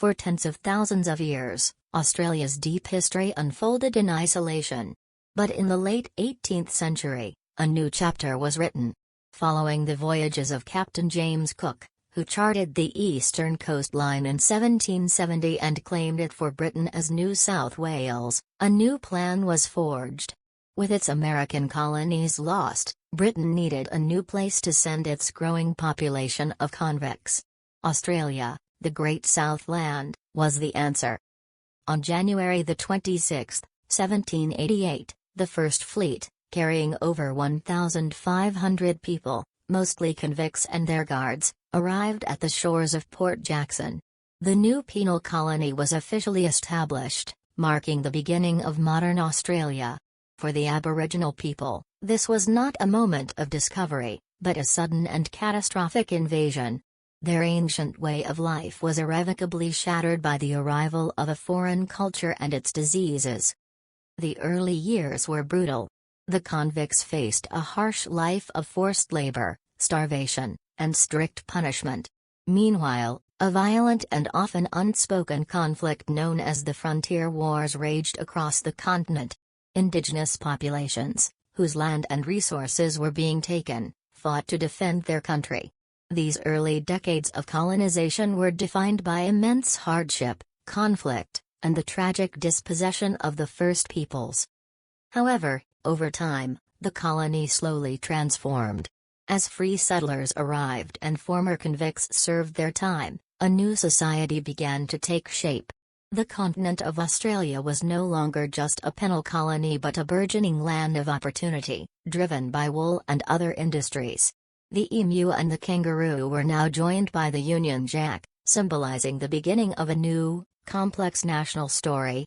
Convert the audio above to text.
For tens of thousands of years, Australia's deep history unfolded in isolation. But in the late 18th century, a new chapter was written. Following the voyages of Captain James Cook, who charted the eastern coastline in 1770 and claimed it for Britain as New South Wales, a new plan was forged. With its American colonies lost, Britain needed a new place to send its growing population of convicts. Australia, the Great Southland, was the answer. On January 26, 1788, the First Fleet, carrying over 1,500 people, mostly convicts and their guards, arrived at the shores of Port Jackson. The new penal colony was officially established, marking the beginning of modern Australia. For the Aboriginal people, this was not a moment of discovery, but a sudden and catastrophic invasion. Their ancient way of life was irrevocably shattered by the arrival of a foreign culture and its diseases. The early years were brutal. The convicts faced a harsh life of forced labor, starvation, and strict punishment. Meanwhile, a violent and often unspoken conflict known as the Frontier Wars raged across the continent. Indigenous populations, whose land and resources were being taken, fought to defend their country. These early decades of colonization were defined by immense hardship, conflict, and the tragic dispossession of the First Peoples. However, over time, the colony slowly transformed. As free settlers arrived and former convicts served their time, a new society began to take shape. The continent of Australia was no longer just a penal colony but a burgeoning land of opportunity, driven by wool and other industries. The emu and the kangaroo were now joined by the Union Jack, symbolizing the beginning of a new, complex national story,